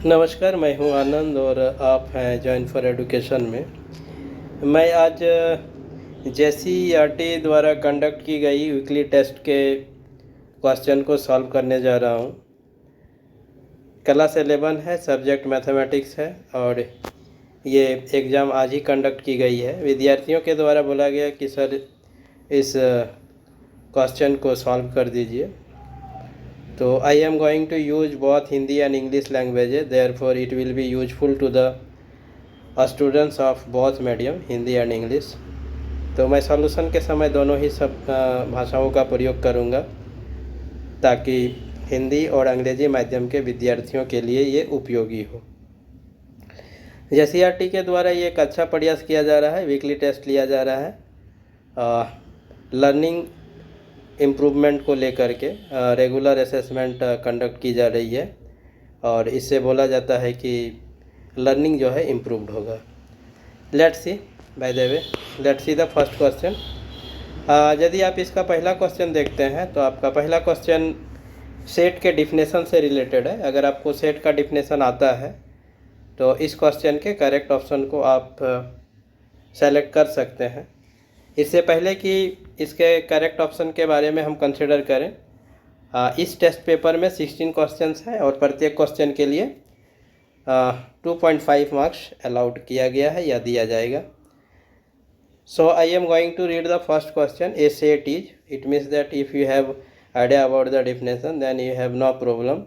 नमस्कार, मैं हूं आनंद और आप हैं जॉइन फॉर एडुकेशन में। मैं आज JCERT द्वारा कंडक्ट की गई वीकली टेस्ट के क्वेश्चन को सॉल्व करने जा रहा हूं। क्लास 11 है, सब्जेक्ट मैथमेटिक्स है और ये एग्ज़ाम आज ही कंडक्ट की गई है। विद्यार्थियों के द्वारा बोला गया कि सर इस क्वेश्चन को सॉल्व कर दीजिए। तो I am going to use both Hindi and English languages, therefore it will be useful to the students of both medium Hindi and English. तो मैं सॉल्यूशन के समय दोनों ही सब भाषाओं का प्रयोग करूंगा ताकि हिंदी और अंग्रेजी माध्यम के विद्यार्थियों के लिए ये उपयोगी हो। JCERT के द्वारा ये एक अच्छा प्रयास किया जा रहा है, वीकली टेस्ट लिया जा रहा है लर्निंग इम्प्रूवमेंट को लेकर के। रेगुलर असेसमेंट कंडक्ट की जा रही है और इससे बोला जाता है कि लर्निंग जो है इम्प्रूव्ड होगा। Let's C by the way, let's see the first question. यदि आप इसका पहला क्वेश्चन देखते हैं तो आपका पहला क्वेश्चन सेट के डिफिनेशन से रिलेटेड है। अगर आपको सेट का डिफिनेशन आता है तो इस क्वेश्चन के करेक्ट ऑप्शन को आप सेलेक्ट कर सकते हैं। इससे पहले कि इसके करेक्ट ऑप्शन के बारे में हम कंसिडर करें, इस टेस्ट पेपर में 16 क्वेश्चंस हैं और प्रत्येक क्वेश्चन के लिए 2.5 मार्क्स अलाउड किया गया है या दिया जाएगा। So I am going to read the first question. A set is, it means that if you have idea about the definition then you have no problem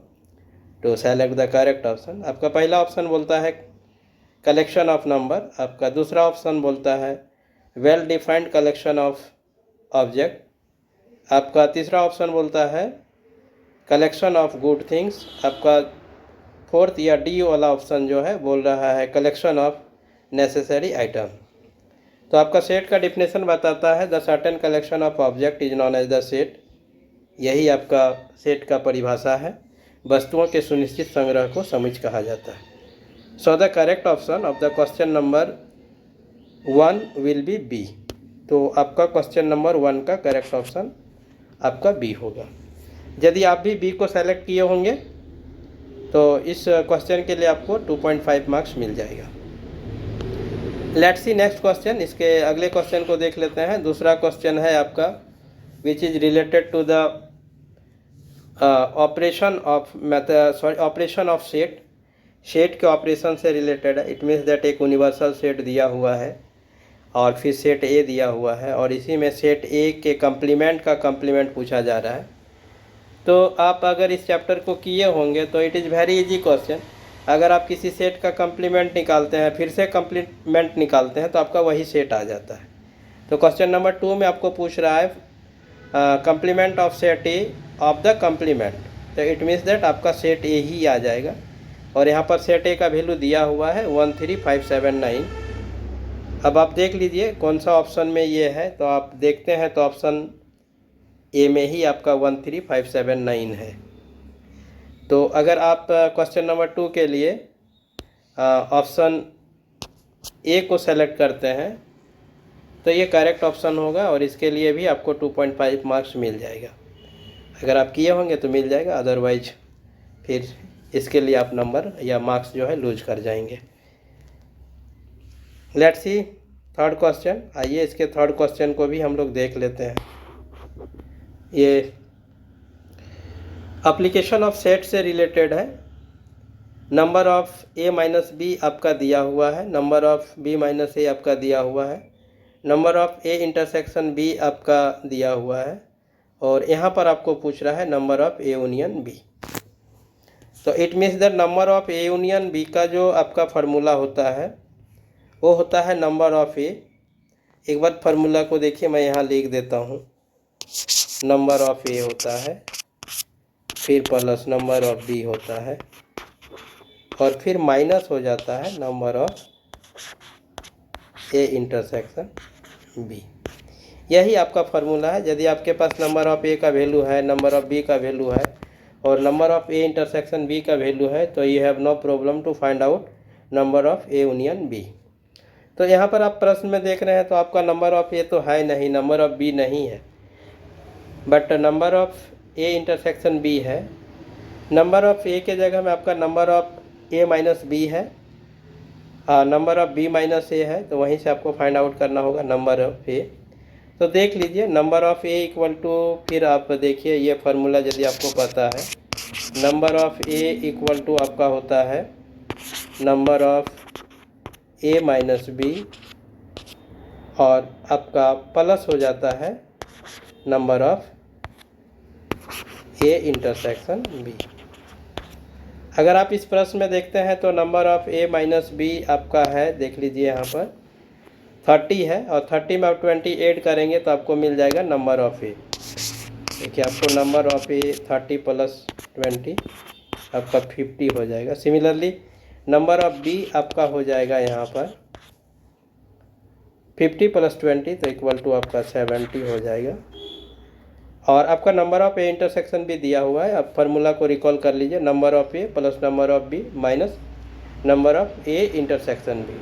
to select the correct option. आपका पहला option बोलता है collection of number, आपका दूसरा option बोलता है well defined collection of object, आपका तीसरा ऑप्शन बोलता है कलेक्शन ऑफ गुड थिंग्स, आपका फोर्थ या डी वाला ऑप्शन जो है बोल रहा है कलेक्शन ऑफ नेसेसरी आइटम। तो आपका सेट का डिफिनेशन बताता है the certain collection of object is known as the set. यही आपका सेट का परिभाषा है, वस्तुओं के सुनिश्चित संग्रह को समुच्चय कहा जाता है। So the correct option of the question number 1 will be B. तो आपका क्वेश्चन नंबर 1 का करेक्ट ऑप्शन आपका बी होगा। यदि आप भी बी को सेलेक्ट किए होंगे तो इस क्वेश्चन के लिए आपको 2.5 मार्क्स मिल जाएगा। Let's see next question. इसके अगले क्वेश्चन को देख लेते हैं। दूसरा क्वेश्चन है आपका which is related to the operation of set. Set के ऑपरेशन से रिलेटेड है। इट मीन्स दैट एक यूनिवर्सल सेट दिया हुआ है और फिर सेट ए दिया हुआ है और इसी में सेट ए के कंप्लीमेंट का कंप्लीमेंट पूछा जा रहा है। तो आप अगर इस चैप्टर को किए होंगे तो it is very easy question. अगर आप किसी सेट का कंप्लीमेंट निकालते हैं फिर से कंप्लीमेंट निकालते हैं तो आपका वही सेट आ जाता है। तो क्वेश्चन नंबर 2 में आपको पूछ रहा है complement of set A of the complement. तो इट मीन्स दैट आपका सेट ए ही आ जाएगा और यहाँ पर सेट ए का वैल्यू दिया हुआ है 13579। अब आप देख लीजिए कौन सा ऑप्शन में ये है। तो आप देखते हैं तो ऑप्शन ए में ही आपका 13579 है। तो अगर आप क्वेश्चन नंबर 2 के लिए ऑप्शन ए को सेलेक्ट करते हैं तो ये करेक्ट ऑप्शन होगा और इसके लिए भी आपको 2.5 मार्क्स मिल जाएगा। अगर आप किए होंगे तो मिल जाएगा, अदरवाइज फिर इसके लिए आप नंबर या मार्क्स जो है लूज कर जाएंगे। Let's see third question. आइए इसके थर्ड क्वेश्चन को भी हम लोग देख लेते हैं। ये एप्लीकेशन ऑफ सेट से रिलेटेड है। Number of A minus B आपका दिया हुआ है, number of B minus A आपका दिया हुआ है, number of A intersection B आपका दिया हुआ है और यहाँ पर आपको पूछ रहा है number of A union B. तो it means that number of A union B का जो आपका फार्मूला होता है वो होता है नंबर ऑफ ए। एक बार फार्मूला को देखिए, मैं यहाँ लिख देता हूँ। नंबर ऑफ ए होता है, फिर प्लस नंबर ऑफ बी होता है और फिर माइनस हो जाता है number of A intersection B. यही आपका फार्मूला है। यदि आपके पास नंबर ऑफ ए का वैल्यू है, नंबर ऑफ बी का वैल्यू है और number of A intersection B का वैल्यू है तो you have no problem to find out number of A union B. तो यहाँ पर आप प्रश्न में देख रहे हैं तो आपका नंबर ऑफ ए तो है नहीं, नंबर ऑफ बी नहीं है, but number of A intersection B है। नंबर ऑफ ए के जगह में आपका number of A minus B है, number of B minus A है, तो वहीं से आपको फाइंड आउट करना होगा नंबर ऑफ ए। तो देख लीजिए number of A equal to, फिर आप देखिए ये फार्मूला यदि आपको पता है, number of A equal to आपका होता है number of A minus B, और आपका प्लस हो जाता है number of A intersection B. अगर आप इस प्रश्न में देखते हैं तो number of A minus B आपका है, देख लीजिए यहाँ पर 30 है, और 30 में आप 20 ऐड करेंगे तो आपको मिल जाएगा नंबर ऑफ ए। देखिए आपको नंबर ऑफ ए 30 प्लस 20 आपका 50 हो जाएगा। सिमिलरली नंबर ऑफ बी आपका हो जाएगा यहाँ पर 50 प्लस 20 तो इक्वल टू आपका 70 हो जाएगा। और आपका नंबर ऑफ ए इंटरसेक्शन भी दिया हुआ है, आप फार्मूला को रिकॉल कर लीजिए, number of A plus number of B minus number of A intersection B.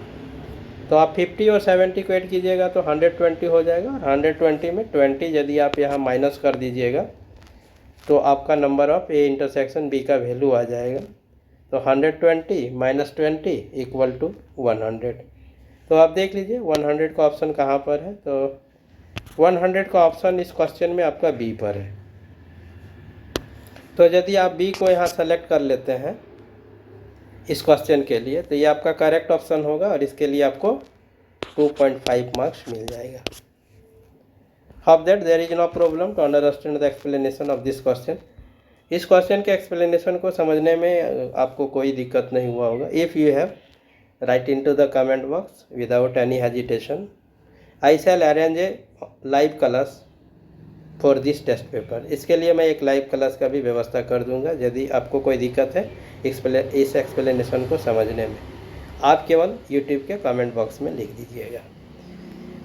तो आप 50 और 70 को ऐड कीजिएगा तो 120 हो जाएगा। 120 में 20 यदि आप यहाँ माइनस कर दीजिएगा तो आपका number of A intersection B का वैल्यू आ जाएगा। तो 120 माइनस 20 इक्वल टू 100। तो आप देख लीजिए 100 का ऑप्शन कहाँ पर है, तो 100 का ऑप्शन इस क्वेश्चन में आपका बी पर है। तो यदि आप बी को यहाँ सेलेक्ट कर लेते हैं इस क्वेश्चन के लिए तो ये आपका करेक्ट ऑप्शन होगा, और इसके लिए आपको 2.5 मार्क्स मिल जाएगा। Hope that there is no problem to understand the explanation of this question. इस क्वेश्चन के एक्सप्लेनेशन को समझने में आपको कोई दिक्कत नहीं हुआ होगा। If you have write into the comment box without any hesitation, I shall arrange a live class for this test paper. इसके लिए मैं एक लाइव क्लास का भी व्यवस्था कर दूंगा। यदि आपको कोई दिक्कत है इस एक्सप्लेनेशन को समझने में, आप केवल यूट्यूब के कमेंट बॉक्स में लिख दीजिएगा।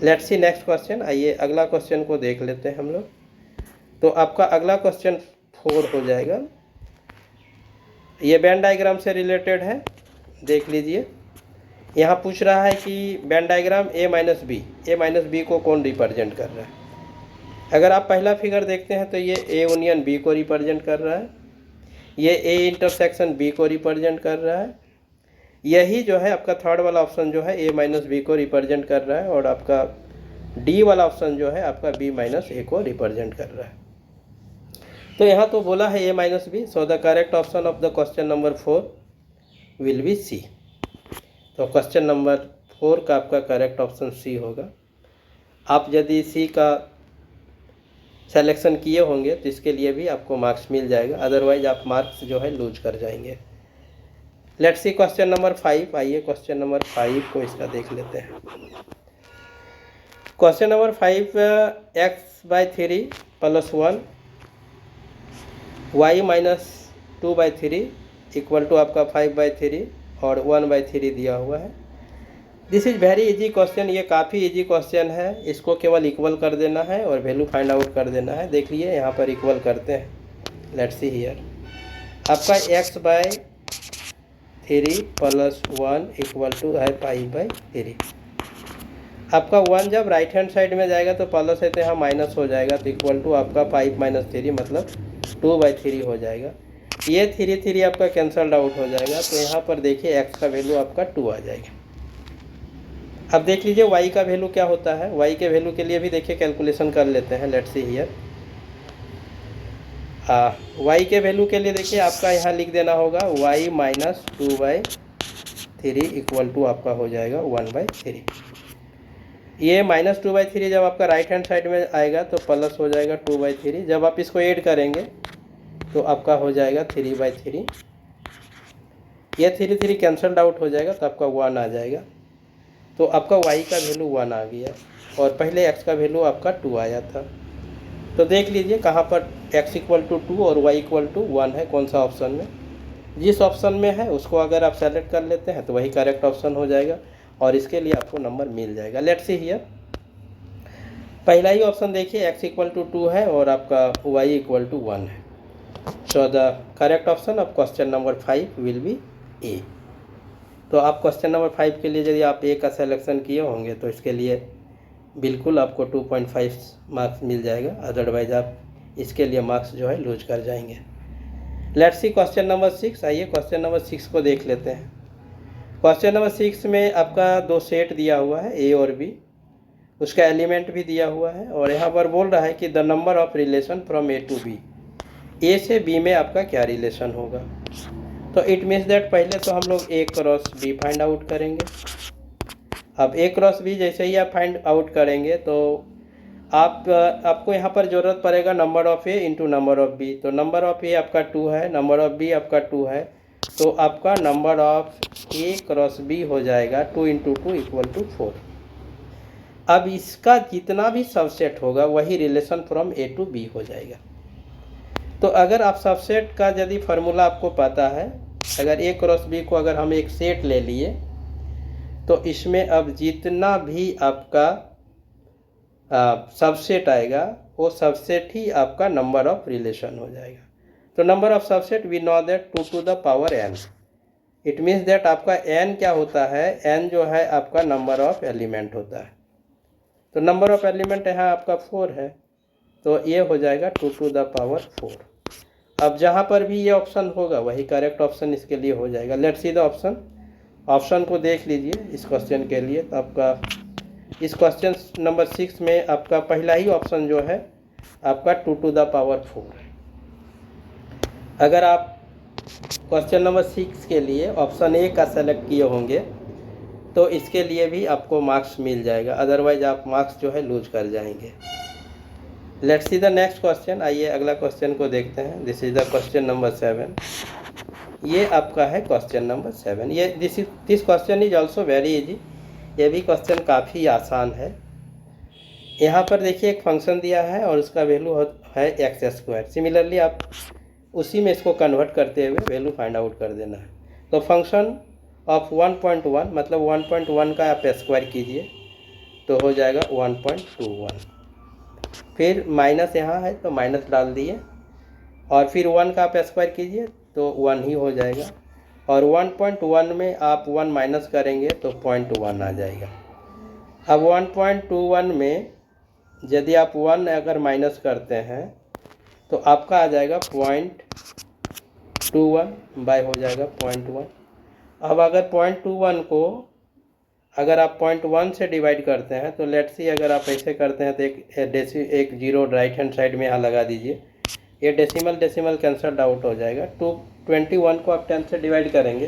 Let's see next question. आइए अगला क्वेश्चन को देख लेते हैं हम लोग। तो आपका अगला क्वेश्चन 4 हो जाएगा। ये वेन डायग्राम से रिलेटेड है, देख लीजिए। यहाँ पूछ रहा है कि Venn diagram A minus B को कौन रिप्रेजेंट कर रहा है। अगर आप पहला फिगर देखते हैं तो ये ए यूनियन बी को रिप्रेजेंट कर रहा है, ये ए इंटरसेक्शन बी को रिप्रेजेंट कर रहा है, यही जो है आपका थर्ड वाला ऑप्शन जो है ए माइनस बी को रिप्रेजेंट कर रहा है, और आपका डी वाला ऑप्शन जो है आपका बी माइनस ए को रिप्रेजेंट कर रहा है। तो यहाँ तो बोला है A minus B, so the correct option of the question number 4 will be C. तो क्वेश्चन नंबर 4 का आपका करेक्ट ऑप्शन सी होगा। आप यदि सी का सेलेक्शन किए होंगे तो इसके लिए भी आपको मार्क्स मिल जाएगा, अदरवाइज आप मार्क्स जो है लूज कर जाएंगे। Let's see question number 5। आइए क्वेश्चन नंबर 5 को इसका देख लेते हैं। Question number 5, x/3 plus 1 y minus 2/3 equal to आपका 5/3 और 1/3 दिया हुआ है। This is very easy question. ये काफ़ी इजी क्वेश्चन है, इसको केवल इक्वल कर देना है और वैल्यू फाइंड आउट कर देना है। देख लिए यहाँ पर इक्वल करते हैं। लेट्स सी हियर, आपका x/3 प्लस 1 इक्वल टू है 5/3। आपका 1 जब राइट हैंड साइड में जाएगा तो प्लस है तो यहाँ माइनस हो जाएगा, तो इक्वल टू आपका 5 - 3 मतलब 2/3 हो जाएगा। ये 3 आपका कैंसल्ड आउट हो जाएगा, तो यहाँ पर देखिए x का वैल्यू आपका 2 आ जाएगा। अब देख लीजिए y का वैल्यू क्या होता है। y के वैल्यू के लिए भी देखिए कैलकुलेशन कर लेते हैं। लेट्स सी हियर, y के वैल्यू के लिए देखिए आपका यहाँ लिख देना होगा y माइनस 2/3 इक्वल टू आपका हो जाएगा 1/3। ये माइनस 2/3 जब आपका राइट हैंड साइड में आएगा तो प्लस हो जाएगा 2/3। जब आप इसको ऐड करेंगे तो आपका हो जाएगा 3/3। ये 3 कैंसल्ड आउट हो जाएगा तो आपका 1 आ जाएगा। तो आपका y का वैल्यू 1 आ गया और पहले x का वैल्यू आपका 2 आया था। तो देख लीजिए कहाँ पर x इक्वल टू 2 और y इक्वल टू 1 है, कौन सा ऑप्शन में। जिस ऑप्शन में है उसको अगर आप सेलेक्ट कर लेते हैं तो वही करेक्ट ऑप्शन हो जाएगा और इसके लिए आपको नंबर मिल जाएगा। लेट्स सी हियर, पहला ही ऑप्शन देखिए x इक्वल टू 2 है और आपका y इक्वल टू 1 है। So the correct option of question number 5 will be A. तो आप क्वेश्चन नंबर 5 के लिए यदि आप ए का सिलेक्शन किए होंगे तो इसके लिए बिल्कुल आपको 2.5 मार्क्स मिल जाएगा, अदरवाइज आप इसके लिए मार्क्स जो है लूज कर जाएंगे। Let's see question number 6। आइए क्वेश्चन नंबर 6 को देख लेते हैं। क्वेश्चन नंबर 6 में आपका दो सेट दिया हुआ है, ए और बी, उसका एलिमेंट भी दिया हुआ है, और यहाँ पर बोल रहा है कि the number of relation from A to B, A से बी में आपका क्या रिलेशन होगा। तो इट मीन्स दैट पहले तो हम लोग ए क्रॉस बी फाइंड आउट करेंगे। अब ए क्रॉस बी जैसे ही आप फाइंड आउट करेंगे तो आपको यहाँ पर ज़रूरत पड़ेगा number of A into number of B. तो नंबर ऑफ ए आपका 2 है, नंबर ऑफ बी आपका 2 है, तो आपका number of A cross B हो जाएगा 2 इंटू 2 इक्वल टू 4। अब इसका जितना भी सबसेट होगा वही relation from A to B हो जाएगा। तो अगर आप सबसेट का यदि फार्मूला आपको पता है, अगर ए क्रॉस बी को अगर हम एक सेट ले लिए तो इसमें अब जितना भी आपका सबसेट आएगा वो सबसेट ही आपका नंबर ऑफ रिलेशन हो जाएगा। तो number of subset we know that 2 to the power n। It means that आपका n क्या होता है, n जो है आपका नंबर ऑफ एलिमेंट होता है। तो नंबर ऑफ एलिमेंट यहाँ आपका 4 है, तो ये हो जाएगा 2 टू द पावर 4। अब जहाँ पर भी ये ऑप्शन होगा वही करेक्ट ऑप्शन इसके लिए हो जाएगा। Let's see the option. Option को देख लीजिए इस क्वेश्चन के लिए। तो आपका इस क्वेश्चन नंबर 6 में आपका पहला ही ऑप्शन जो है आपका 2 टू द पावर 4 है। अगर आप क्वेश्चन नंबर 6 के लिए ऑप्शन ए का सेलेक्ट किए होंगे तो इसके लिए भी आपको मार्क्स मिल जाएगा, अदरवाइज आप मार्क्स जो है लूज कर जाएंगे। Let's see the next question. आइए अगला क्वेश्चन को देखते हैं। This is the question number 7। ये आपका है क्वेश्चन नंबर 7। ये this question is also very easy. ये भी क्वेश्चन काफ़ी आसान है। यहाँ पर देखिए एक फंक्शन दिया है और उसका वैल्यू है x²। सिमिलरली आप उसी में इसको कन्वर्ट करते हुए वैल्यू फाइंड आउट कर देना है। तो फंक्शन ऑफ 1.1 मतलब 1.1 का आप स्क्वायर कीजिए तो हो जाएगा 1.21। फिर माइनस यहाँ है तो माइनस डाल दिए, और फिर 1 का आप स्क्वायर कीजिए तो 1 ही हो जाएगा, और 1.1 में आप 1 माइनस करेंगे तो 0.1 आ जाएगा। अब 1.21 में यदि आप 1 अगर माइनस करते हैं तो आपका आ जाएगा 0.21 बाय हो जाएगा 0.1। अब अगर 0.21 को अगर आप 0.1 से डिवाइड करते हैं तो लेट्स सी अगर आप ऐसे करते हैं तो एक जीरो राइट हैंड साइड में यहाँ लगा दीजिए। ये डेसिमल कैंसल आउट हो जाएगा। 21 को आप 10 से डिवाइड करेंगे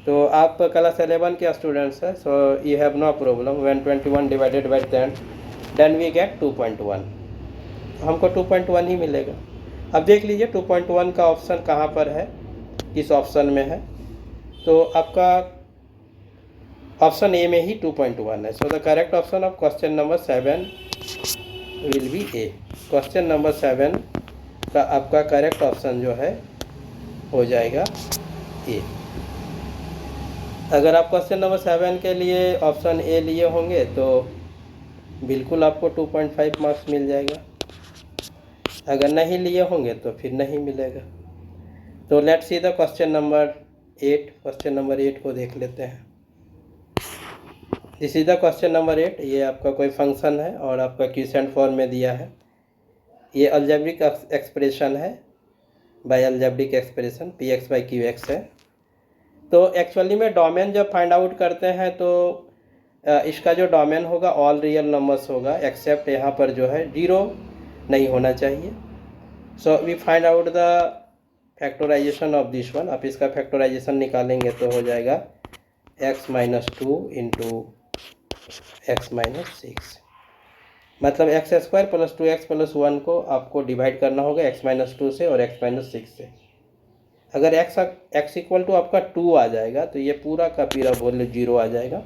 तो आप क्लास 11 के स्टूडेंट्स हैं, so you have no problem. When 21 divided by 10 then we get 2.1। हमको 2.1 ही मिलेगा। अब देख लीजिए 2.1 का ऑप्शन कहाँ पर है, किस ऑप्शन में है। तो आपका ऑप्शन ए में ही 2.1 है। So the correct option of question number 7 will be A. Question number 7 का आपका करेक्ट ऑप्शन जो है हो जाएगा ए। अगर आप क्वेश्चन नंबर 7 के लिए ऑप्शन ए लिए होंगे तो बिल्कुल आपको 2.5 मार्क्स मिल जाएगा। अगर नहीं लिए होंगे तो फिर नहीं मिलेगा। तो let's see the question number 8। Question number 8 को देख लेते हैं। This is the question number 8। ये आपका कोई फंक्शन है और आपका क्विसेंट फॉर्म में दिया है। ये अलजेब्रिक एक्सप्रेशन है, बाय अलजेब्रिक एक्सप्रेशन px/qx है। तो एक्चुअली में डोमेन जब फाइंड आउट करते हैं तो इसका जो डोमेन होगा ऑल रियल नंबर्स होगा, एक्सेप्ट यहाँ पर जो है 0 नहीं होना चाहिए। So we find out the factorization of this one. आप इसका फैक्टराइजेशन निकालेंगे तो हो जाएगा x-2 इंटू x-6, मतलब x² प्लस 2x प्लस 1 को आपको डिवाइड करना होगा x-2 से और x-6 से। अगर x इक्वल टू आपका 2 आ जाएगा तो ये पूरा का पूरा वैल्यू 0 आ जाएगा।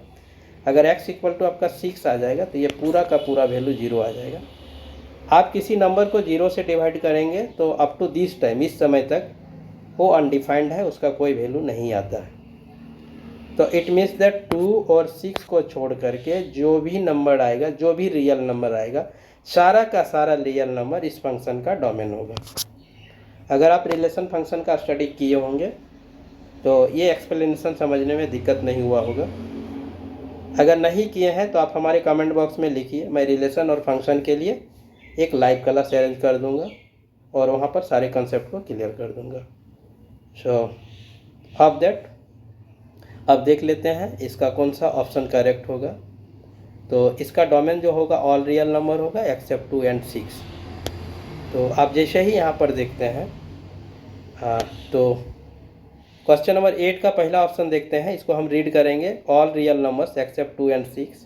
अगर x इक्वल टू आपका 6 आ जाएगा तो ये पूरा का पूरा वैल्यू 0 आ जाएगा। आप किसी नंबर को 0 से डिवाइड करेंगे तो अप टू दिस टाइम, इस समय तक वो अनडिफाइंड है, उसका कोई वैल्यू नहीं आता है। तो इट मीन्स दैट 2 और 6 को छोड़ करके जो भी नंबर आएगा, जो भी रियल नंबर आएगा, सारा का सारा रियल नंबर इस फंक्शन का डोमेन होगा। अगर आप रिलेशन फंक्शन का स्टडी किए होंगे तो ये एक्सप्लेनेशन समझने में दिक्कत नहीं हुआ होगा। अगर नहीं किए हैं तो आप हमारे कमेंट बॉक्स में लिखिए, मैं रिलेशन और फंक्शन के लिए एक लाइव क्लास अरेंज कर दूंगा। और वहाँ पर सारे कंसेप्ट को क्लियर कर दूंगा। सो ऑफ दैट अब देख लेते हैं इसका कौन सा ऑप्शन करेक्ट होगा। तो इसका डोमेन जो होगा ऑल रियल नंबर होगा एक्सेप्ट 2 and 6। तो आप जैसे ही यहाँ पर देखते हैं तो क्वेश्चन नंबर 8 का पहला ऑप्शन देखते हैं, इसको हम रीड करेंगे। All real numbers accept 2 and 6,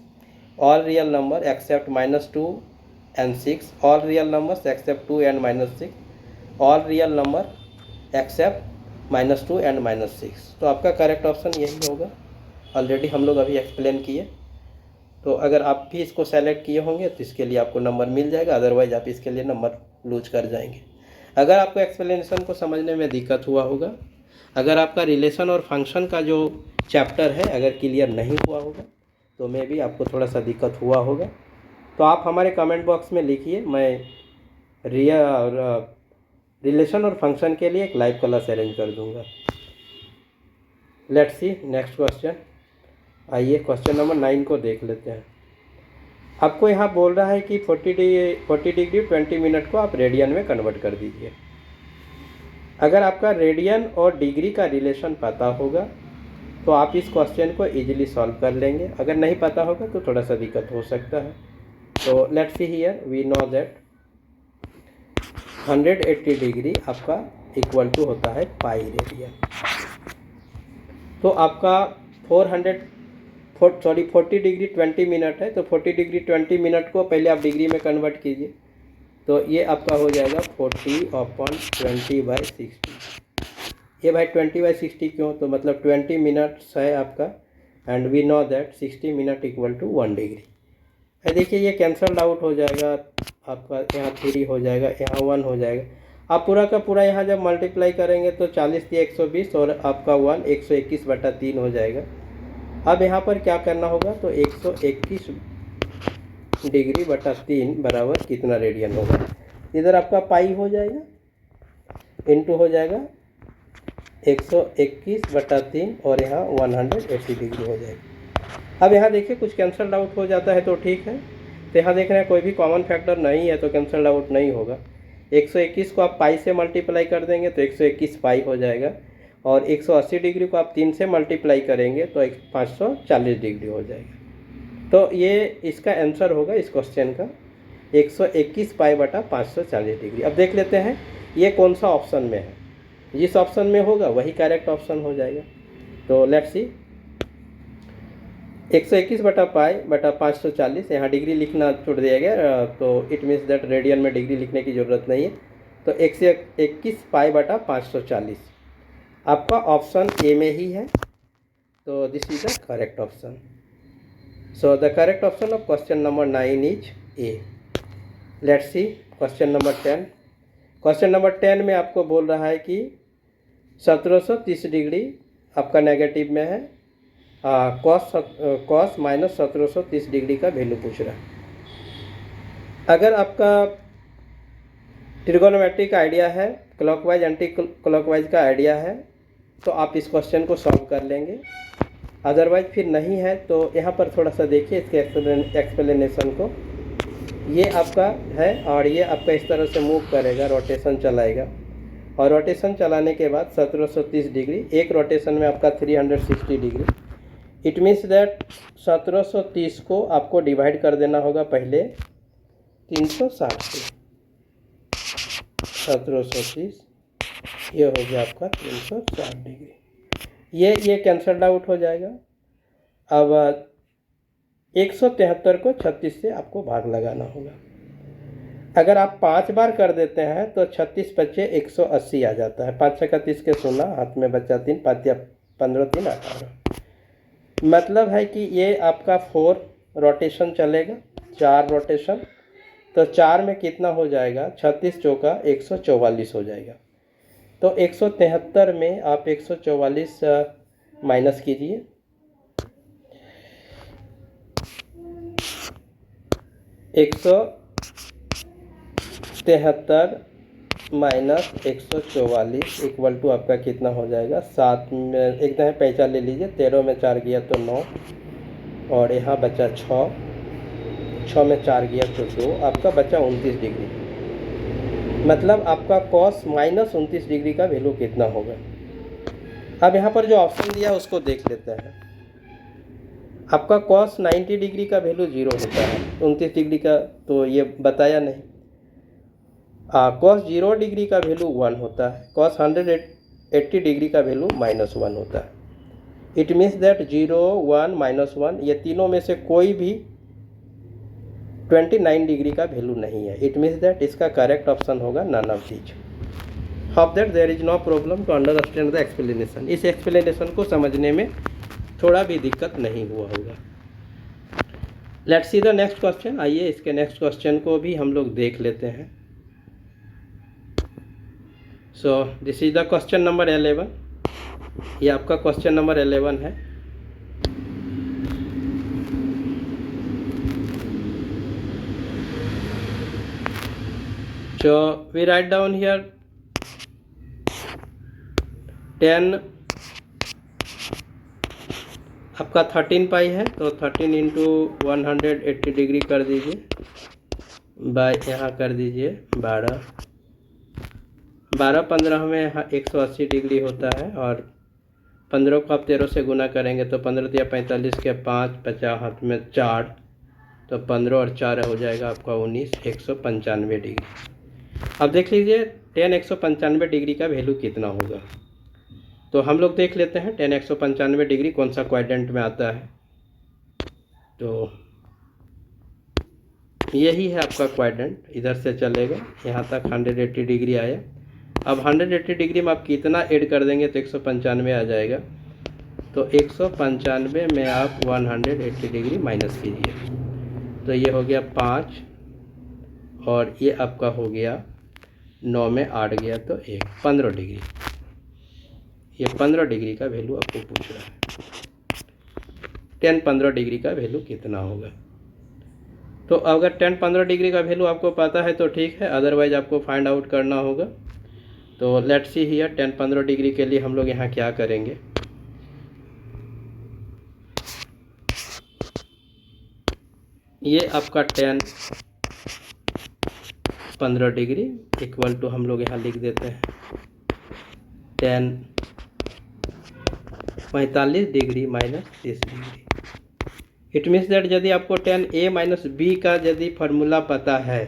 all real number except -2 and 6, all real numbers accept 2 and -6, all real number except -2 and -6। तो आपका करेक्ट ऑप्शन यही होगा। ऑलरेडी हम लोग अभी एक्सप्लेन किए। तो अगर आप भी इसको सेलेक्ट किए होंगे तो इसके लिए आपको नंबर मिल जाएगा, अदरवाइज आप इसके लिए नंबर लूज कर जाएंगे। अगर आपको एक्सप्लेनेशन को समझने में दिक्कत हुआ होगा, अगर आपका रिलेशन और फंक्शन का जो चैप्टर है अगर क्लियर नहीं हुआ होगा तो मे भी आपको थोड़ा सा दिक्कत हुआ होगा, तो आप हमारे कमेंट बॉक्स में लिखिए। मैं रिलेशन और फंक्शन के लिए एक लाइव क्लास अरेंज कर दूंगा। Let's see next question. आइए क्वेश्चन नंबर 9 को देख लेते हैं। आपको यहाँ बोल रहा है कि 40 डिग्री 20 मिनट को आप रेडियन में कन्वर्ट कर दीजिए। अगर आपका रेडियन और डिग्री का रिलेशन पता होगा तो आप इस क्वेश्चन को इजीली सॉल्व कर लेंगे। अगर नहीं पता होगा तो थोड़ा सा दिक्कत हो सकता है। तो let's see here, we know that 180 degree आपका इक्वल टू होता है पाई रेडियन। तो आपका 40 डिग्री 20 मिनट है, तो 40 डिग्री 20 मिनट को पहले आप डिग्री में कन्वर्ट कीजिए। तो ये आपका हो जाएगा 40/20/60। ये भाई 20/60 क्यों? तो मतलब 20 मिनट्स है आपका, and we know that 60 minute equal to 1 degree. देखिए ये कैंसल्ड आउट हो जाएगा, आपका यहाँ 3 हो जाएगा, यहाँ 1 हो जाएगा। आप पूरा का पूरा यहाँ जब मल्टीप्लाई करेंगे तो 40 × 120 और आपका 1 121/3 हो जाएगा। अब यहाँ पर क्या करना होगा, तो 121 डिग्री बटा 3 बराबर कितना रेडियन होगा। इधर आपका पाई हो जाएगा, इनटू हो जाएगा 121/3 और यहाँ 180 डिग्री हो जाएगा। अब यहाँ देखिए कुछ कैंसल आउट हो जाता है तो ठीक है। तो यहाँ देख रहे हैं कोई भी कॉमन फैक्टर नहीं है तो कैंसल आउट नहीं होगा। 121 को आप पाई से मल्टीप्लाई कर देंगे तो 121 पाई हो जाएगा, और 180 डिग्री को आप 3 से मल्टीप्लाई करेंगे तो 540 डिग्री हो जाएगा। तो ये इसका आंसर होगा इस क्वेश्चन का 121 पाई बटा 540 डिग्री। अब देख लेते हैं ये कौन सा ऑप्शन में है। जिस ऑप्शन में होगा वही करेक्ट ऑप्शन हो जाएगा। तो लेट्स सी, 121 बटा पाई बटा 540, यहाँ डिग्री लिखना छोड़ दिया गया, तो इट मीन्स दैट रेडियन में डिग्री लिखने की ज़रूरत नहीं है। तो 121 पाई बटा 540 आपका ऑप्शन ए में ही है। तो this is the correct option. So the correct option of question number 9 is a. Let's see question number 10। Question number 10 में आपको बोल रहा है कि 1730 डिग्री आपका नेगेटिव में है, कॉस माइनस 1730 डिग्री का वैल्यू पूछ रहा है। अगर आपका ट्रिगोनोमेट्रिक आइडिया है, क्लॉकवाइज एंटी क्लॉकवाइज का आइडिया है, तो आप इस क्वेश्चन को सॉल्व कर लेंगे। अदरवाइज फिर नहीं है तो यहाँ पर थोड़ा सा देखिए इसके एक्सप्लेनेशन को। ये आपका है और ये आपका इस तरह से मूव करेगा, रोटेशन चलाएगा, और रोटेशन चलाने के बाद 1730 डिग्री, एक रोटेशन में आपका 360 डिग्री। इट मीन्स दैट 1730 को आपको डिवाइड कर देना होगा पहले 360 से। 1730 ये हो गया आपका 360 डिग्री। ये कैंसल्ड आउट हो जाएगा। अब 173 को 36 से आपको भाग लगाना होगा। अगर आप 5 बार कर देते हैं तो 36 बचे 180 आ जाता है। 5 का 30 के 16, हाथ में बचा 3, 5 15 3 18। मतलब है कि ये आपका 4 रोटेशन चलेगा, 4 रोटेशन। तो 4 में कितना हो जाएगा, 36 चौका 144 हो जाएगा। तो 173 में आप 144 माइनस कीजिए, 173 माइनस 144 इक्वल टू आपका कितना हो जाएगा, 7 में एक दफ़े पैंचा ले लीजिए, 13 में 4 गया तो 9, और यहाँ बचा 6 में 4 गया तो 2, आपका बचा 29 डिग्री। मतलब आपका कॉस माइनस 29 डिग्री का वैल्यू कितना होगा। अब यहाँ पर जो ऑप्शन दिया है उसको देख लेते हैं। आपका कॉस 90 डिग्री का वैल्यू 0 होता है, 29 डिग्री का तो ये बताया नहीं। कॉस 0 डिग्री का वैल्यू 1 होता है, कॉस 180 डिग्री का वैल्यू -1 होता है। इट मीन्स दैट 0, 1, -1 ये तीनों में से कोई भी 29 डिग्री का वैल्यू नहीं है। इट मीन्स दैट इसका करेक्ट ऑप्शन होगा none of these. Hope that there is no problem to understand the explanation. इस एक्सप्लेनेशन को समझने में थोड़ा भी दिक्कत नहीं हुआ होगा। Let's see the next question. आइए इसके नेक्स्ट क्वेश्चन को भी हम लोग देख लेते हैं। So this is the question number 11। ये आपका क्वेश्चन नंबर 11 है। So we write down here 10 आपका 13 पाई है तो 13 इंटू 180 डिग्री कर दीजिए, बाय यहाँ कर दीजिए 12, 15 में 180 डिग्री होता है और 15 को आप 13 से गुना करेंगे तो 15 या 45 के 5, 50 हाथ में 4 तो 15 और 4 हो जाएगा आपका 19, 195 डिग्री। अब देख लीजिए 10 195 डिग्री का वैल्यू कितना होगा। तो हम लोग देख लेते हैं 10 195 डिग्री कौन सा क्वाड्रेंट में आता है। तो यही है आपका क्वाड्रेंट, इधर से चलेगा यहाँ तक 180 डिग्री आया। अब 180 डिग्री में आप कितना ऐड कर देंगे तो 195 आ जाएगा। तो 195 में आप 180 डिग्री माइनस कीजिए तो ये हो गया 5 और ये आपका हो गया 9 में 8 गया तो 1, 15 डिग्री। ये 15 डिग्री का वैल्यू आपको पूछ रहा है। 10 15 डिग्री का वैल्यू कितना होगा। तो अगर 10 15 डिग्री का वैल्यू आपको पता है तो ठीक है, अदरवाइज आपको फाइंड आउट करना होगा। तो लेट्स सी हियर 10 15 डिग्री के लिए हम लोग यहाँ क्या करेंगे। ये आपका 10 15 डिग्री इक्वल टू हम लोग यहाँ लिख देते हैं 10 45 degree minus 30 degree. It means that यदि आपको 10a माइनस b का यदि फार्मूला पता है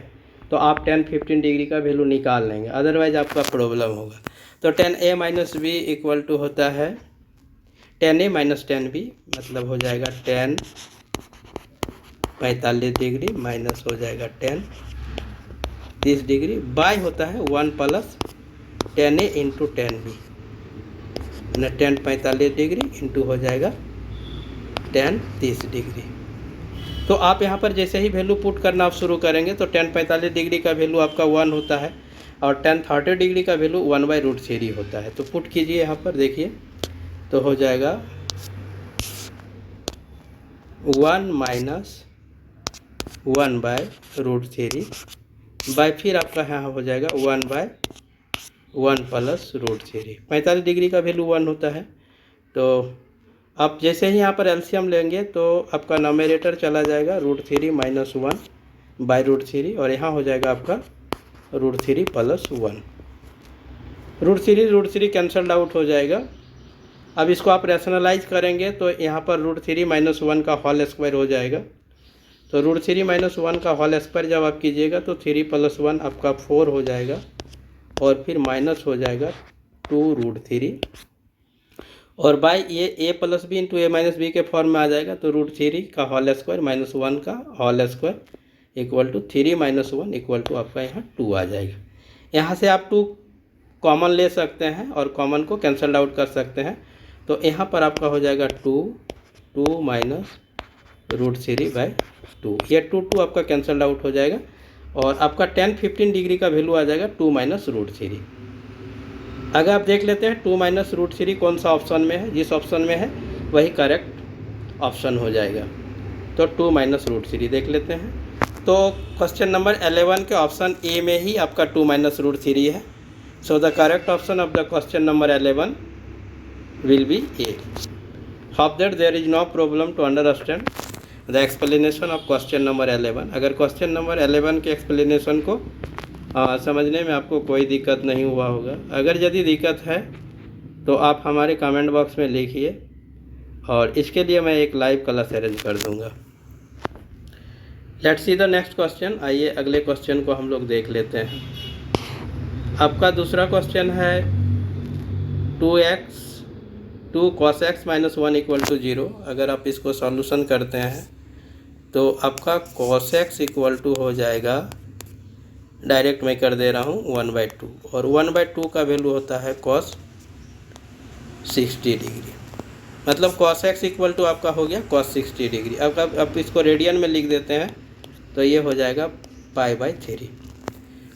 तो आप 10 15 डिग्री का वैल्यू निकाल लेंगे, अदरवाइज आपका प्रॉब्लम होगा। तो 10a minus b equal to होता है 10a माइनस 10b, मतलब हो जाएगा 10 45 डिग्री माइनस हो जाएगा 10 30 डिग्री, बाय होता है 1 plus 10a into 10b, 10 45 degree into हो जाएगा 10 30 डिग्री। तो आप यहाँ पर जैसे ही वैल्यू पुट करना आप शुरू करेंगे तो 10 45 डिग्री का वैल्यू आपका 1 होता है और 10 30 डिग्री का वैल्यू 1/√3 होता है। तो पुट कीजिए यहाँ पर, देखिए तो हो जाएगा 1 माइनस 1/√3 बाय फिर आपका यहाँ हो जाएगा 1/1 प्लस √3। 45 डिग्री का वैल्यू 1 होता है। तो आप जैसे ही यहाँ पर एलसीएम लेंगे तो आपका नॉमिनेटर चला जाएगा √3 माइनस 1/√3 और यहाँ हो जाएगा आपका √3 प्लस 1। √3 कैंसल्ड आउट हो जाएगा। अब इसको आप रैशनलाइज करेंगे तो यहाँ पर √3 माइनस 1 का होल स्क्वायर हो जाएगा। तो √3 माइनस 1 का होल स्क्वायर जब आप कीजिएगा तो 3 प्लस 1 आपका 4 हो जाएगा और फिर माइनस हो जाएगा 2√3 और बाय ये a plus B into a minus B के फॉर्म में आ जाएगा। तो √3 का होल स्क्वायर माइनस 1 का whole square equal to 3 minus 1 equal to आपका यहाँ 2 आ जाएगा। यहाँ से आप 2 कॉमन ले सकते हैं और कॉमन को कैंसल आउट कर सकते हैं। तो यहाँ पर आपका हो जाएगा 2 माइनस √3/2, ये 2 आपका कैंसल आउट हो जाएगा और आपका 10 15 डिग्री का वैल्यू आ जाएगा 2 माइनस √3। अगर आप देख लेते हैं 2 माइनस √3 कौन सा ऑप्शन में है, जिस ऑप्शन में है वही करेक्ट ऑप्शन हो जाएगा। तो 2 माइनस √3 देख लेते हैं। तो क्वेश्चन नंबर 11 के ऑप्शन ए में ही आपका 2 माइनस √3 है। So the correct option of the question number 11 will be A. Hope that there is no problem to understand the explanation of question number 11। अगर क्वेश्चन नंबर 11 के explanation को समझने में आपको कोई दिक्कत नहीं हुआ होगा। अगर यदि दिक्कत है तो आप हमारे कमेंट बॉक्स में लिखिए और इसके लिए मैं एक लाइव क्लास अरेंज कर दूंगा। Let's see the next question. आइए अगले क्वेश्चन को हम लोग देख लेते हैं। आपका दूसरा क्वेश्चन है 2 cos x - 1 = 0। अगर आप इसको सॉल्यूशन करते हैं तो आपका cos x = हो जाएगा, डायरेक्ट मैं कर दे रहा हूँ 1/2, और 1/2 का वैल्यू होता है cos 60 डिग्री। मतलब cos x = आपका हो गया cos 60 डिग्री। अब आप इसको रेडियन में लिख देते हैं तो ये हो जाएगा π/3।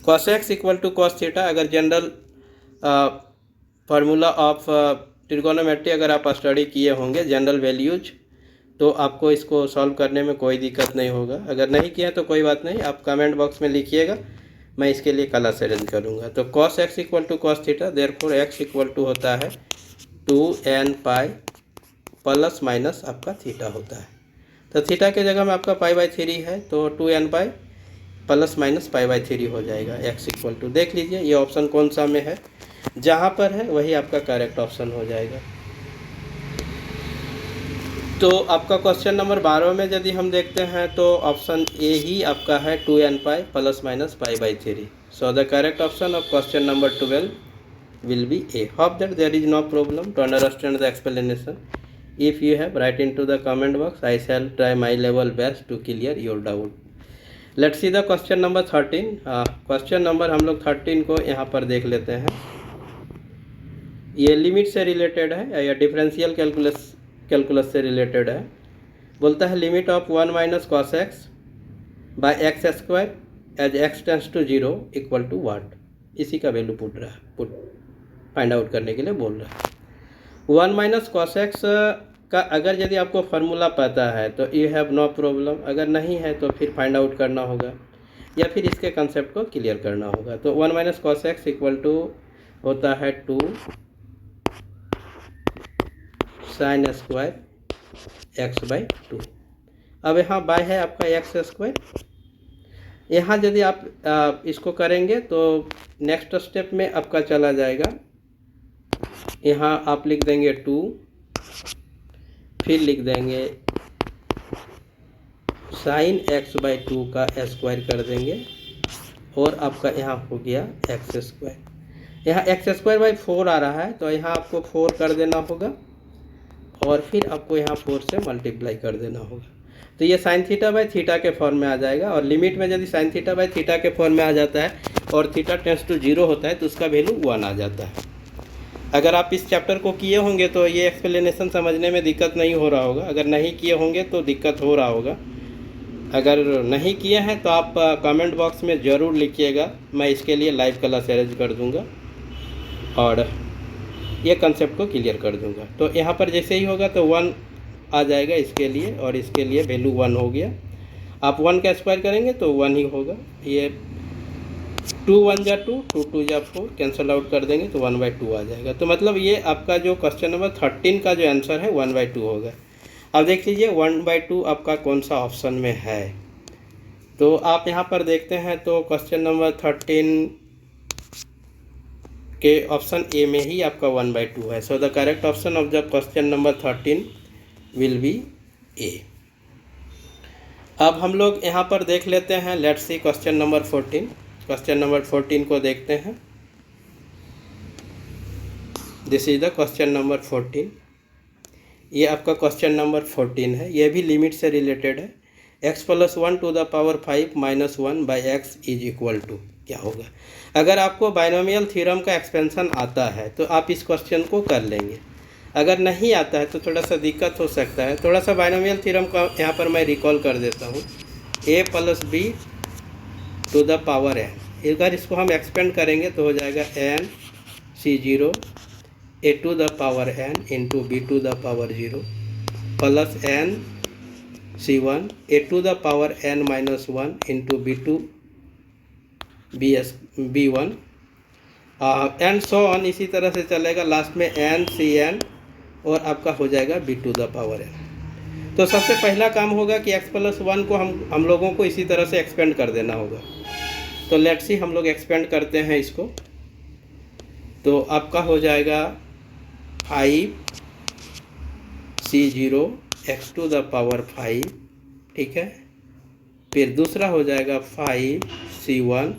cos x = cos theta. अगर जनरल फार्मूला ऑफ ट्रिगोनोमेट्री अगर आप स्टडी किए होंगे जनरल वैल्यूज, तो आपको इसको सॉल्व करने में कोई दिक्कत नहीं होगा। अगर नहीं किया तो कोई बात नहीं, आप कमेंट बॉक्स में लिखिएगा, मैं इसके लिए क्लास अरेंज करूँगा। तो cos x = cos theta, therefore x = होता है 2n पाई प्लस माइनस आपका थीटा होता है। तो थीटा के जगह में आपका π/3 है तो 2n पाई प्लस माइनस π/3 हो जाएगा। x = देख लीजिए ये ऑप्शन कौन सा में है, जहाँ पर है वही आपका करेक्ट ऑप्शन हो जाएगा। तो आपका क्वेश्चन नंबर 12 में यदि हम देखते हैं तो ऑप्शन ए ही आपका है 2n pi plus minus π/3। So the correct option of question number 12 will be A. Hope that there is no problem to understand the explanation. If you have, write into the comment box. I shall try my level best to clear your doubt. Let's see the question number 13. Question number हम लोग 13 को यहाँ पर देख लेते हैं। ये limit से रिलेटेड है या डिफरेंशियल कैलकुलस से रिलेटेड है। बोलता है limit of 1 - cos x by x² as x tends to 0 = what. इसी का वैल्यू फाइंड आउट करने के लिए बोल रहा है। 1 - cos x का अगर यदि आपको फार्मूला पता है तो यू हैव नो प्रॉब्लम, अगर नहीं है तो फिर फाइंड आउट करना होगा या फिर इसके कंसेप्ट को क्लियर करना होगा। तो 1 - cos x = होता है 2 sin² x/2। अब यहाँ बाय है आपका x²। यहाँ यदि आप इसको करेंगे तो नेक्स्ट स्टेप में आपका चला जाएगा, यहाँ आप लिख देंगे 2, फिर लिख देंगे sin x/2 का स्क्वायर कर देंगे और आपका यहाँ हो गया x²। यहाँ x²/4 आ रहा है तो यहाँ आपको 4 कर देना होगा और फिर आपको यहाँ 4 से मल्टीप्लाई कर देना होगा। तो ये sin θ/θ के फॉर्म में आ जाएगा। और लिमिट में यदि sin θ/θ के फॉर्म में आ जाता है और थीटा टेंड्स टू 0 होता है तो उसका वैल्यू 1 आ जाता है। अगर आप इस चैप्टर को किए होंगे तो ये एक्सप्लेनेशन समझने में दिक्कत नहीं हो रहा होगा, अगर नहीं किए होंगे तो दिक्कत हो रहा होगा। अगर नहीं किए हैं तो आप कमेंट बॉक्स में ज़रूर लिखिएगा, मैं इसके लिए लाइव क्लास अरेंज कर दूंगा और ये कंसेप्ट को क्लियर कर दूंगा। तो यहाँ पर जैसे ही होगा तो 1 आ जाएगा इसके लिए और इसके लिए वैल्यू 1 हो गया। आप 1 का स्क्वायर करेंगे तो 1 ही होगा। ये 2 × 1 = 2, 2 × 2 = 4, कैंसिल आउट कर देंगे तो 1/2 आ जाएगा। तो मतलब ये आपका जो क्वेश्चन नंबर 13 का जो आंसर है 1/2 होगा। अब देख लीजिए 1/2 आपका कौन सा ऑप्शन में है। तो आप यहाँ पर देखते हैं तो क्वेश्चन नंबर 13 के ऑप्शन ए में ही आपका 1/2 है। So the correct option of the question number 13 will be A. अब हम लोग यहाँ पर देख लेते हैं, let's see question number 14। Question number 14 को देखते हैं। This is the question number 14। ये आपका क्वेश्चन नंबर 14 है, ये भी लिमिट से रिलेटेड है। x + 1 to the power 5 - 1/x = क्या होगा। अगर आपको बाइनोमियल थ्योरम का एक्सपेंशन आता है तो आप इस क्वेश्चन को कर लेंगे, अगर नहीं आता है तो थोड़ा सा दिक्कत हो सकता है। थोड़ा सा बाइनोमियल थ्योरम का यहाँ पर मैं रिकॉल कर देता हूँ। a + b to the power n, अगर इसको हम एक्सपेंड करेंगे तो हो जाएगा n c0 a to the power n into b to the power 0 plus n c1 a to the power n - 1 into b1 and so on, इसी तरह से चलेगा। लास्ट में n cn और आपका हो जाएगा b to the power n। तो सबसे पहला काम होगा कि x + 1 को हम लोगों को इसी तरह से एक्सपेंड कर देना होगा। तो लेट्स सी हम लोग एक्सपेंड करते हैं इसको, तो आपका हो जाएगा 5c0 x⁵, ठीक है। फिर दूसरा हो जाएगा 5c1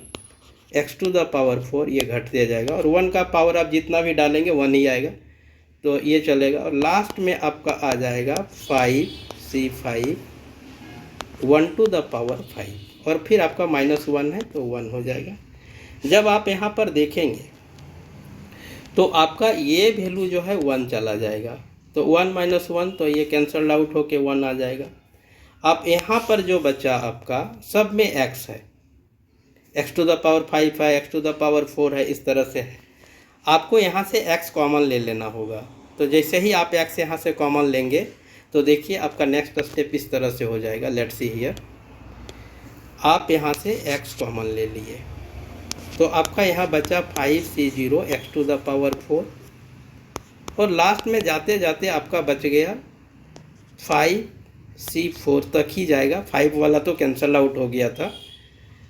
x⁴, ये घट दिया जाएगा, और 1 का पावर आप जितना भी डालेंगे 1 ही आएगा, तो ये चलेगा। और लास्ट में आपका आ जाएगा 5c5 1⁵, और फिर आपका -1 है तो 1 हो जाएगा। जब आप यहाँ पर देखेंगे तो आपका ये वैल्यू जो है 1 चला जाएगा, तो 1 - 1 तो ये कैंसल आउट होके 1 आ जाएगा। अब यहाँ पर जो बचा आपका सब में x है, x⁵ है, x⁴ है, इस तरह से है। आपको यहाँ से x कॉमन ले लेना होगा, तो जैसे ही आप x यहाँ से कॉमन लेंगे तो देखिए आपका नेक्स्ट स्टेप इस तरह से हो जाएगा। लेट्स सी हियर, आप यहाँ से x कॉमन ले लिए तो आपका यहाँ बचा 5c0 x⁴, और लास्ट में जाते जाते आपका बच गया 5c4 तक ही जाएगा, 5 वाला तो कैंसल आउट हो गया था।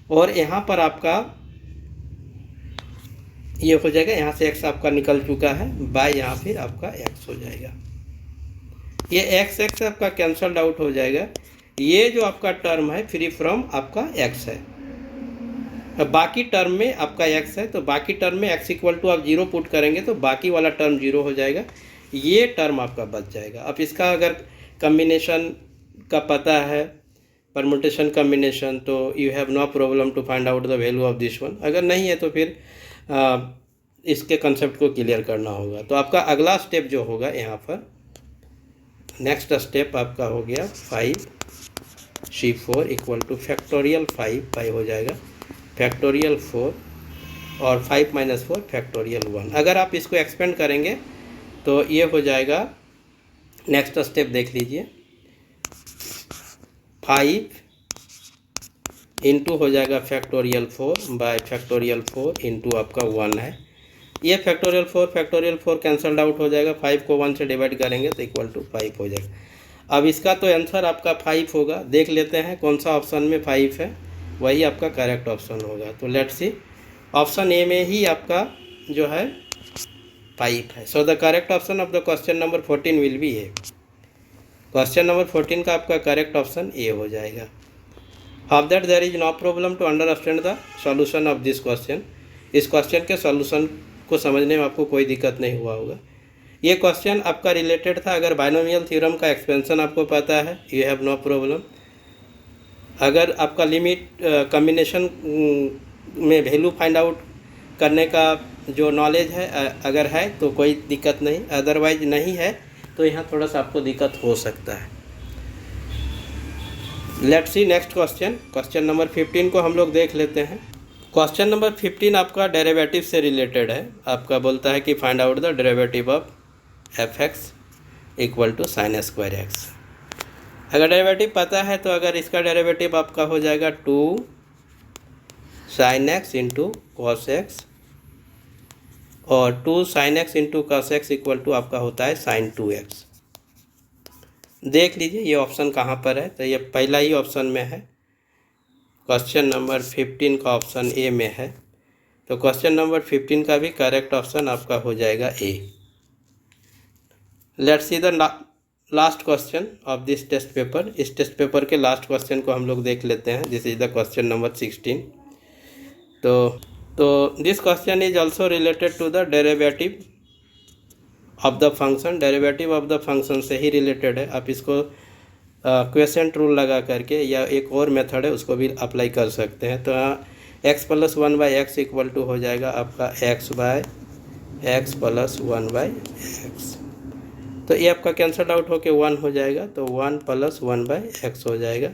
और यहाँ पर आपका ये हो जाएगा, यहाँ से x आपका निकल चुका है, बाय यहाँ फिर आपका x हो जाएगा। ये x आपका कैंसल्ड आउट हो जाएगा। ये जो आपका टर्म है फ्री फ्रॉम आपका x है। अब बाकी टर्म में आपका x है, तो बाकी टर्म में x = आप 0 पुट करेंगे तो बाकी वाला टर्म 0 हो जाएगा, ये टर्म आपका बच जाएगा। अब इसका अगर कम्बिनेशन का पता है, परमुटेशन कम्बिनेशन, तो you have no problem to find out the value of this one. अगर नहीं है तो फिर इसके कंसेप्ट को क्लियर करना होगा। तो आपका अगला स्टेप जो होगा यहाँ पर, नेक्स्ट स्टेप आपका हो गया 5c4 = फैक्टोरियल 5 हो जाएगा, फैक्टोरियल 4, और 5 - 4 फैक्टोरियल 1। अगर आप इसको एक्सपेंड करेंगे तो ये हो जाएगा, नेक्स्ट स्टेप देख लीजिए, 5 इंटू हो जाएगा फैक्टोरियल 4 बाय फैक्टोरियल 4 इंटू आपका 1 है। ये फैक्टोरियल 4 कैंसल्ड आउट हो जाएगा, 5 को 1 से डिवाइड करेंगे तो = 5 हो जाएगा। अब इसका तो आंसर आपका 5 होगा। देख लेते हैं कौन सा ऑप्शन में 5 है, वही आपका करेक्ट ऑप्शन होगा। तो लेट्स सी, ऑप्शन ए में ही आपका जो है 5 है। So the correct option of the question number 14 will be A. Question number 14 का आपका करेक्ट ऑप्शन ए हो जाएगा। Hope that there is no problem to understand the solution of this question. इस क्वेश्चन के सॉल्यूशन को समझने में आपको कोई दिक्कत नहीं हुआ होगा। ये क्वेश्चन आपका रिलेटेड था, अगर बाइनोमियल थ्योरम का एक्सपेंशन आपको पता है, यू हैव नो प्रॉब्लम। अगर आपका लिमिट कम्बिनेशन में वैल्यू फाइंड आउट करने का जो नॉलेज है अगर है तो कोई दिक्कत नहीं, अदरवाइज नहीं है तो यहाँ थोड़ा सा आपको दिक्कत हो सकता है। Let's see next question, question number 15 को हम लोग देख लेते हैं। क्वेश्चन नंबर 15 आपका डेरिवेटिव से रिलेटेड है। आपका बोलता है कि find out the derivative of f(x) = sin²x। अगर डेरिवेटिव पता है तो अगर इसका डेरिवेटिव आपका हो जाएगा 2 sin x × cos x, और 2 sin x × cos x = आपका होता है sin 2x। देख लीजिए ये ऑप्शन कहाँ पर है, तो ये पहला ही ऑप्शन में है। क्वेश्चन नंबर 15 का ऑप्शन ए में है, तो क्वेश्चन नंबर 15 का भी करेक्ट ऑप्शन आपका हो जाएगा A. Let's see the last question of this test paper. इस टेस्ट पेपर के लास्ट क्वेश्चन को हम लोग देख लेते हैं। This is the question number 16। तो this question is also related to the derivative of the function. Derivative of the function से ही रिलेटेड है। आप इसको क्वेश्चन रूल लगा करके या एक और मेथड है उसको भी अप्लाई कर सकते हैं। तो x + 1/x = हो जाएगा आपका x/x + 1/x। तो ये आपका कैंसल आउट होके 1 हो जाएगा, तो 1 + 1/x हो जाएगा।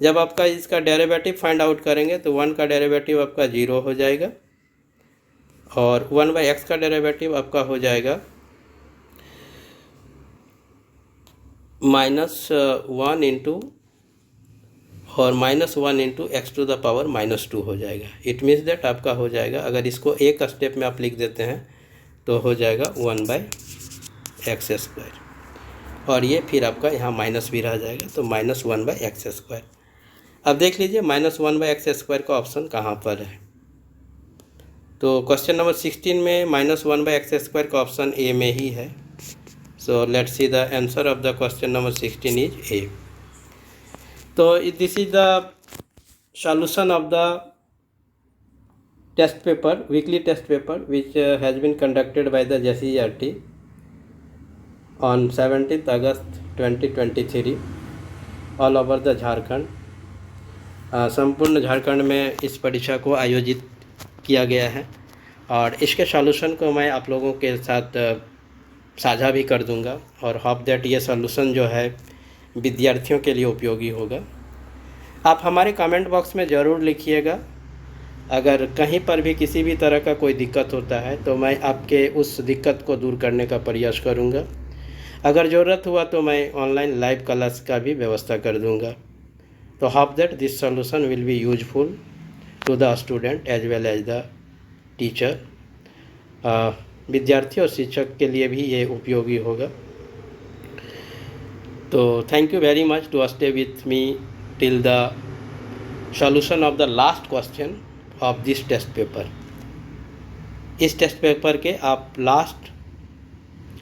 जब आपका इसका डेरिवेटिव फाइंड आउट करेंगे तो 1 का डेरिवेटिव आपका 0 हो जाएगा, और 1/x का डेरिवेटिव आपका हो जाएगा -1 इंटू और -1 इंटू x⁻² हो जाएगा। इट मीन्स दैट आपका हो जाएगा, अगर इसको एक स्टेप में आप लिख देते हैं तो हो जाएगा 1/x², और ये फिर आपका यहाँ माइनस भी रह जाएगा, तो -1/x²। अब देख लीजिए -1/x² का ऑप्शन कहाँ पर है। तो क्वेश्चन नंबर 16 में -1/x² का ऑप्शन ए में ही है। So let's see the answer of the question number 16 is A. तो this is the solution of the test paper, weekly test paper, which has been conducted by the JCERT on 17th August 2023 all over the Jharkhand. संपूर्ण झारखंड में इस परीक्षा को आयोजित किया गया है और इसके सॉल्यूशन को मैं आप लोगों के साथ साझा भी कर दूंगा और होप दैट ये सॉल्यूशन जो है विद्यार्थियों के लिए उपयोगी होगा। आप हमारे कमेंट बॉक्स में ज़रूर लिखिएगा। अगर कहीं पर भी किसी भी तरह का कोई दिक्कत होता है तो मैं आपके उस दिक्कत को दूर करने का प्रयास करूंगा। अगर ज़रूरत हुआ तो मैं ऑनलाइन लाइव क्लास का भी व्यवस्था कर दूंगा। तो hope that this solution will be useful to the student as well as the teacher. विद्यार्थी और शिक्षक के लिए भी ये उपयोगी होगा। तो thank you very much to stay with me till the solution of the last question of this test paper। इस टेस्ट पेपर के आप लास्ट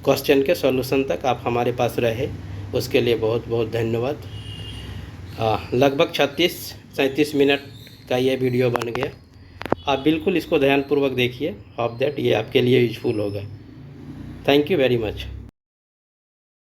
क्वेश्चन के सॉल्यूशन तक आप हमारे पास रहे, उसके लिए बहुत बहुत धन्यवाद। लगभग 36-37 मिनट का ये वीडियो बन गया। आप बिल्कुल इसको ध्यानपूर्वक देखिए, होप दैट ये आपके लिए यूजफुल होगा। Thank you very much.